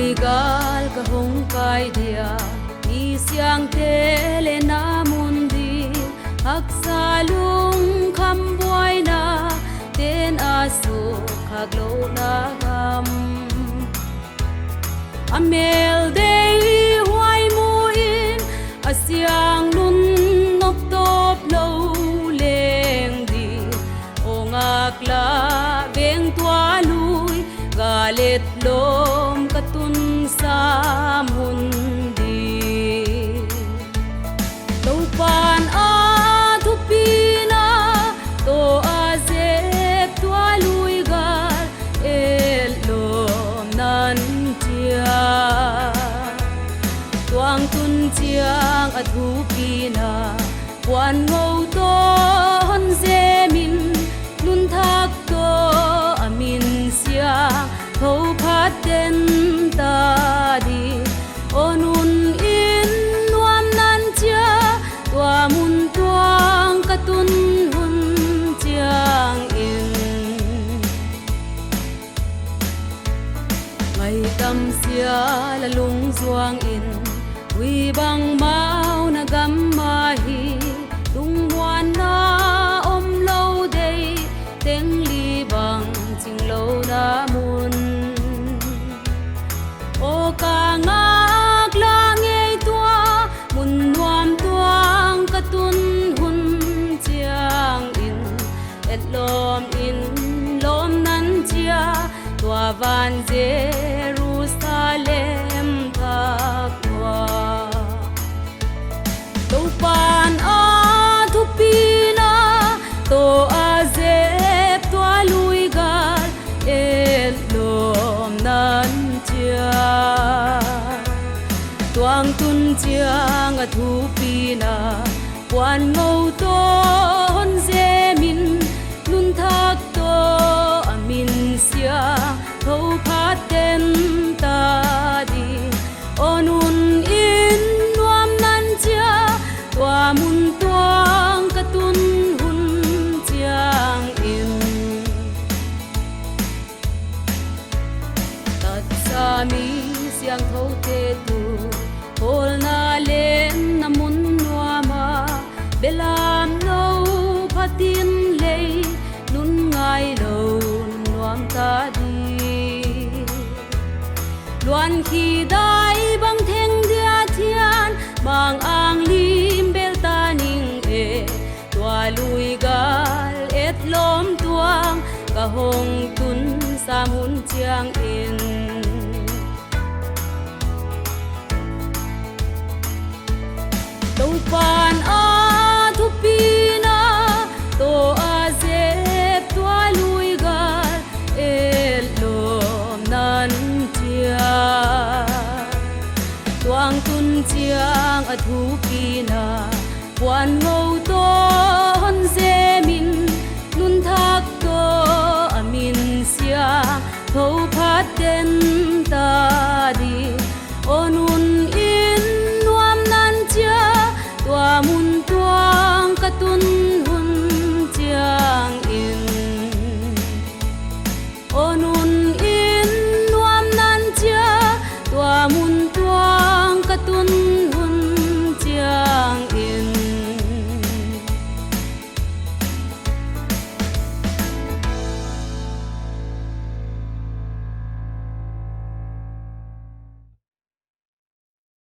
lui gal ka hong kai dia i siang te le na mundi hak salung kham boy na ten asu khak lo na gam amel dei huai mu in asiang nun nop top lo leng di ongak la beng tua lui galet lom katun sam hundi to pan a thu pina to a zep tua lui gal el lom nan chia tuang tun chiang a thu pina wan ngâu to hon zemin nun thak to amin sia thâu phát tên ta đi onun in nuam nan chia tua mun tuang katun hun chiang in ngày tâm sia là lung duang in quy bang mau na gam ma hi tung muan na om lâu đây tiếng li bang ching lâu na mun o ka ngak la ngei tua mun nuam tuang katun hun chiang in et lom in lom nan chia tua van Jerusalem ta qua to pan a thu pina to a zep tua lui gal el lom nan chia tuang tun chiang a thu pina quan ngâu to hon zemin nun thak to amin sia thâu phát tên ta đi onun in nuam nan chia tua mun tuang katun hun chiang in tat sa mi siang thâu te tu hol na len na mun nuama belam lo phatin lei nun ngai lo nuam ta đi luan khi dai bang theng dia thian mang ang lim bel ta ning e tua lui gal et lom tuang ka hong tun sa mun chiang in to pan a thu pina to a zep tua lui gal el lom nan chia tuang tun chiang a thu pina wan ngâu to hon zemin nun thak to amin sia thâu phát tên ta đi onun in nuam nan chia tua mun tuang katun hun chiang in onun in nuam nan chia tua mun